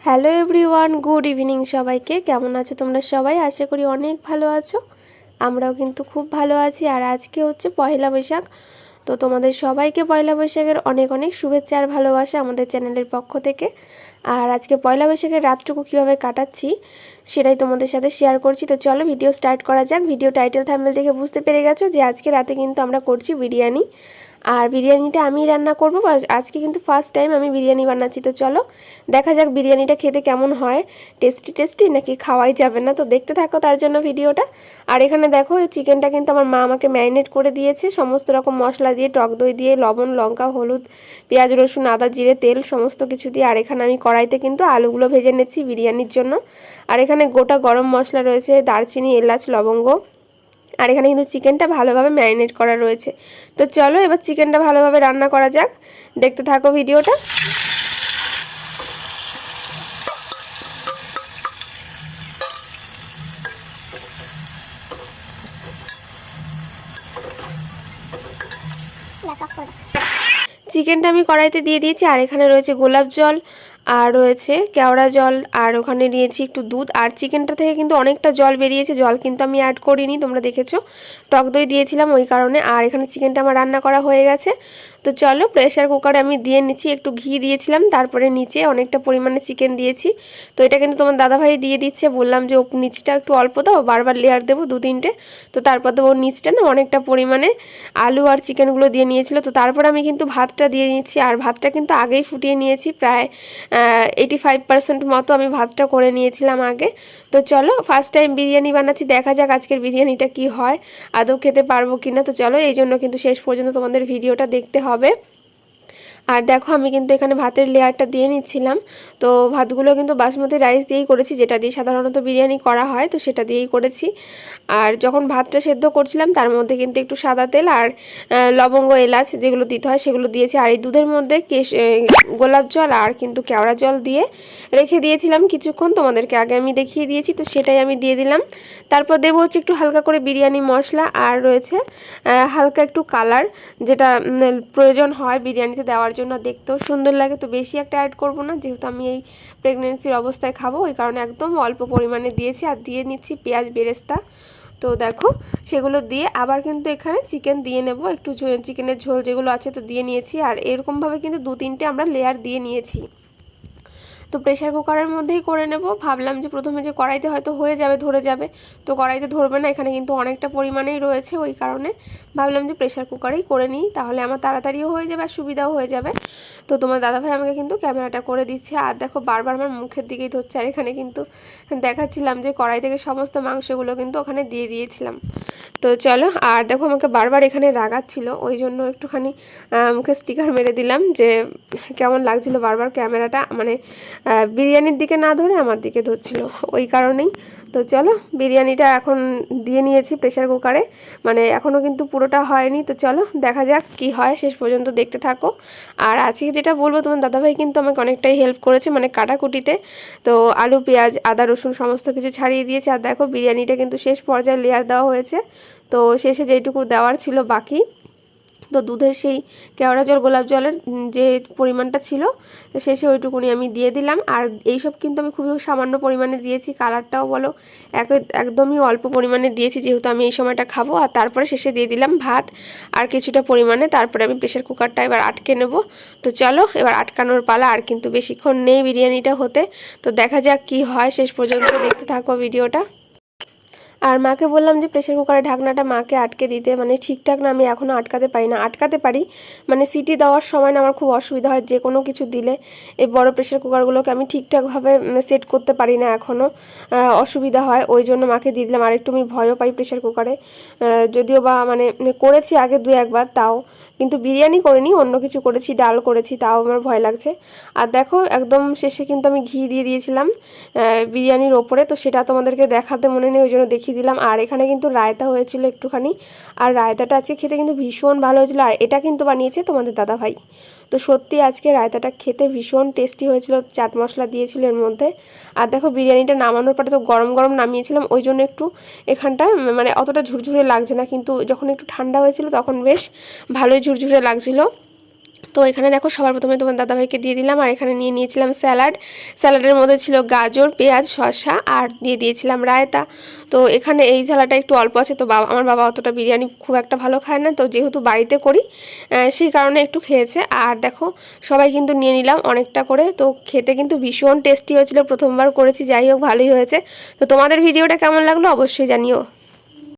Hello everyone, good evening সবাইকে। কেমন আছো তোমরা সবাই? আশা করি অনেক ভালো আছো। আমরাও কিন্তু খুব ভালো আছি। আর আজকে হচ্ছে পয়লা বৈশাখ, তো তোমাদের সবাইকে পয়লা বৈশাখের অনেক অনেক শুভেচ্ছা আর ভালোবাসা আমাদের চ্যানেলের পক্ষ থেকে। আর আজকে পয়লা বৈশাখের রাতটুকু কীভাবে কাটাচ্ছি সেটাই তোমাদের সাথে শেয়ার করছি। তো চলো ভিডিও স্টার্ট করা যাক। ভিডিও টাইটেল থাম্বনেল দেখে বুঝতে পেরে গেছো যে আজকে রাতে কিন্তু আমরা করছি বিরিয়ানি। আর বিরিয়ানিটা আমি রান্না করব। আজকে কিন্তু ফার্স্ট টাইম আমি বিরিয়ানি বানাচ্ছি। তো চলো দেখা যাক বিরিয়ানিটা খেতে কেমন হয়, টেস্টি টেস্টি নাকি খাওয়াই যাবে না। তো দেখতে থাকো তার জন্য ভিডিওটা। আর এখানে দেখো চিকেনটা কিন্তু আমার মা আমাকে ম্যারিনেট করে দিয়েছে সমস্ত রকম মশলা দিয়ে, টক দই দিয়ে, লবণ, লঙ্কা, হলুদ, পেঁয়াজ, রসুন, আদা, জিরে, তেল সমস্ত কিছু দিয়ে। আর এখানে আমি কড়াইতে কিন্তু আলুগুলো ভেজে নিচ্ছি বিরিয়ানির জন্য। আর এখানে গোটা গরম মশলা রয়েছে, দারচিনি, এলাচ, লবঙ্গ। আর এখানে কিন্তু চিকেনটা ভালোভাবে ম্যারিনেট করা রয়েছে। তো চলো এবার চিকেনটা ভালোভাবে রান্না করা যাক, দেখতে থাকো ভিডিওটা। চিকেনটা আমি কড়াইতে দিয়ে দিয়েছি। আর এখানে রয়েছে গোলাপ জল, আর রয়েছে কেওড়া জল, আর ওখানে নিয়েছি একটু দুধ। আর চিকেনটা থেকে কিন্তু অনেকটা জল বেরিয়েছে, জল কিন্তু আমি অ্যাড করিনি, তোমরা দেখেছো। টক দই দিয়েছিলাম ওই কারণে। আর এখানে চিকেনটা আমার রান্না করা হয়ে গেছে। তো চলো প্রেসার কুকারে আমি দিয়ে নিচ্ছি, একটু ঘি দিয়েছিলাম, তারপরে নিচে অনেকটা পরিমাণে চিকেন দিয়েছি। তো এটা কিন্তু তোমার দাদাভাই দিয়ে দিচ্ছে, বললাম যে নিচটা একটু অল্প দাও, বারবার লেয়ার দেবো 2-3টে। তো তারপর দেবো নিচটা না অনেকটা পরিমাণে আলু আর চিকেনগুলো দিয়ে নিয়েছিল। তো তারপর আমি কিন্তু ভাতটা দিয়ে নিচ্ছি। আর ভাতটা কিন্তু আগেই ফুটিয়ে নিয়েছি, প্রায় 85% মতো আমি ভাতটা করে নিয়েছিলাম আগে। তো চলো ফার্স্ট টাইম বিরিয়ানি বানাচ্ছি, দেখা যাক আজকের বিরিয়ানিটা কি হয়, আদৌ খেতে পারবো কিনা। তো চলো এই জন্য কিন্তু শেষ পর্যন্ত তোমাদের ভিডিওটা দেখতে হবে। আর দেখো আমি কিন্তু এখানে ভাতের লেয়ারটা দিয়ে নিচ্ছিলাম। তো ভাতগুলো কিন্তু বাসমতি রাইস দিয়েই করেছি, যেটা দিয়ে সাধারণত বিরিয়ানি করা হয়, তো সেটা দিয়েই করেছি। আর যখন ভাতটা সেদ্ধ করছিলাম তার মধ্যে কিন্তু একটু সাদা তেল আর লবঙ্গ, এলাচ যেগুলো দিতে হয় সেগুলো দিয়েছি। আর এই দুধের মধ্যে গোলাপ জল আর কিন্তু কেওড়া জল দিয়ে রেখে দিয়েছিলাম কিছুক্ষণ, তোমাদেরকে আগে আমি দেখিয়ে দিয়েছি, তো সেটাই আমি দিয়ে দিলাম। তারপর দেবো হচ্ছে একটু হালকা করে বিরিয়ানি মশলা, আর রয়েছে হালকা একটু কালার, যেটা প্রয়োজন হয় বিরিয়ানিতে দেওয়ার জন্য, দেখতেও সুন্দর লাগে। তো বেশি একটা অ্যাড করবো না, যেহেতু আমি এই প্রেগনেন্সির অবস্থায় খাবো ওই কারণে একদম অল্প পরিমাণে দিয়েছি। আর দিয়ে নিচ্ছি পেঁয়াজ বেরেস্তা। তো দেখো সেগুলো দিয়ে আবার কিন্তু এখানে চিকেন দিয়ে নেব, একটু চিকেনের ঝোল যেগুলো আছে তো দিয়ে নিয়েছি। আর এরকমভাবে কিন্তু 2-3টে আমরা লেয়ার দিয়ে নিয়েছি। তো প্রেশার কুকারের মধ্যেই করে নেব। ভাবলাম যে প্রথমে যে কড়াইতে হয়তো হয়ে যাবে, ধরে যাবে, তো কড়াইতে ধরবে না, এখানে কিন্তু অনেকটা পরিমাণেই রয়েছে, ওই কারণে ভাবলাম যে প্রেশার কুকারেই করে নিই, তাহলে আমার তাড়াতাড়িও হয়ে যাবে আর সুবিধাও হয়ে যাবে। তো তোমার দাদাভাই আমাকে কিন্তু ক্যামেরাটা করে দিচ্ছে। আর দেখো বারবার আমার মুখের দিকেই ধরছে। আর এখানে কিন্তু দেখাচ্ছিলাম যে কড়াই থেকে সমস্ত মাংসগুলো কিন্তু ওখানে দিয়ে দিয়েছিলাম। তো চলো, আর দেখো আমাকে বারবার এখানে রাগাচ্ছিল, ওই জন্য একটুখানি মুখে স্টিকার মেরে দিলাম যে কেমন লাগছিল বারবার ক্যামেরাটা, মানে বিরিয়ানির দিকে না ধরে আমার দিকে ধরছিল, ওই কারণেই। তো চলো বিরিয়ানিটা এখন দিয়ে নিয়েছি প্রেশার কুকারে, মানে এখনও কিন্তু পুরোটা হয়নি। তো চলো দেখা যাক কি হয়, শেষ পর্যন্ত দেখতে থাকো। আর আজকে যেটা বলবো, তোমার দাদাভাই কিন্তু আমাকে অনেকটাই হেল্প করেছে, মানে কাটাকুটিতে। তো আলু, পেঁয়াজ, আদা, রসুন সমস্ত কিছু ছাড়িয়ে দিয়েছে। আর দেখো বিরিয়ানিটা কিন্তু শেষ পর্যায়ে লেয়ার দেওয়া হয়েছে। তো শেষে যেইটুকু দেওয়ার ছিল বাকি, তো দুধের সেই কেওড়া জল, গোলাপ জলের যে পরিমাণটা ছিল শেষে ওইটুকুনি আমি দিয়ে দিলাম। আর এইসব কিন্তু আমি খুবই সামান্য পরিমাণে দিয়েছি, কালারটাও বলো একদমই অল্প পরিমাণে দিয়েছি, যেহেতু আমি এই সময়টা খাবো। আর তারপরে শেষে দিয়ে দিলাম ভাত আর কিছুটা পরিমাণে। তারপরে আমি প্রেশার কুকারটা এবার আটকে নেব। তো চলো এবার আটকানোর পালা, আর কিন্তু বেশিক্ষণ নেই বিরিয়ানিটা হতে। তো দেখা যাক কি হয়, শেষ পর্যন্ত দেখতে থাকো ভিডিওটা। আর মাকে বললাম যে প্রেশার কুকারের ঢাকনাটা মাকে আটকে দিতে, মানে ঠিকঠাক না আমি এখনও আটকাতে পারি না। আটকাতে পারি মানে সিটি দেওয়ার সময় না আমার খুব অসুবিধা হয়, যে কোনো কিছু দিলে এই বড় প্রেশার কুকারগুলোকে আমি ঠিকঠাকভাবে সেট করতে পারি না এখনও, অসুবিধা হয়, ওই জন্য মাকে দিয়ে দিলাম। আর একটু আমি ভয়ও পাই প্রেশার কুকারে, যদিও বা মানে করেছি আগে 2-1 বার, তাও কিন্তু বিরিয়ানি করিনি, অন্য কিছু করেছি, ডাল করেছি, তাও আমার ভয় লাগছে। আর দেখো একদম শেষে কিন্তু আমি ঘি দিয়ে দিয়েছিলাম বিরিয়ানির ওপরে, তো সেটা তোমাদেরকে দেখাতে মনে নেই, ওই জন্য দেখিয়ে দিলাম। আর এখানে কিন্তু রায়তা হয়েছিল একটুখানি, আর রায়তাটা আজকে খেতে কিন্তু ভীষণ ভালো হয়েছিল। আর এটা কিন্তু বানিয়েছে তোমাদের দাদাভাই। তো সত্যি আজকে রায়তাটা খেতে ভীষণ টেস্টি হয়েছিল, চাট মশলা দিয়েছিল এর মধ্যে। আর দেখো বিরিয়ানিটা নামানোর পরে তো গরম গরম নামিয়েছিলাম, ওই জন্য একটু এখানটা মানে অতটা ঝুরঝুরে লাগছে না, কিন্তু যখন একটু ঠান্ডা হয়েছিল তখন বেশ ভালোই ঝুরঝুরে লাগছিল। তো এখানে দেখো সবার প্রথমে তোমার দাদাভাইকে দিয়ে দিলাম, আর এখানে নিয়ে নিয়েছিলাম স্যালাড। স্যালাডের মধ্যে ছিল গাজর, পেঁয়াজ, শসা আর দিয়ে দিয়েছিলাম রায়তা। তো এখানে এই স্যালাডটা একটু অল্প আছে, তো আমার বাবা অতটা বিরিয়ানি খুব একটা ভালো খায় না, তো যেহেতু বাড়িতে করি সেই কারণে একটু খেয়েছে। আর দেখো সবাই কিন্তু নিয়ে নিলাম অনেকটা করে, তো খেতে কিন্তু ভীষণ টেস্টি হয়েছিল, প্রথমবার করেছি, যাই হোক ভালোই হয়েছে। তো তোমাদের ভিডিওটা কেমন লাগলো অবশ্যই জানিও।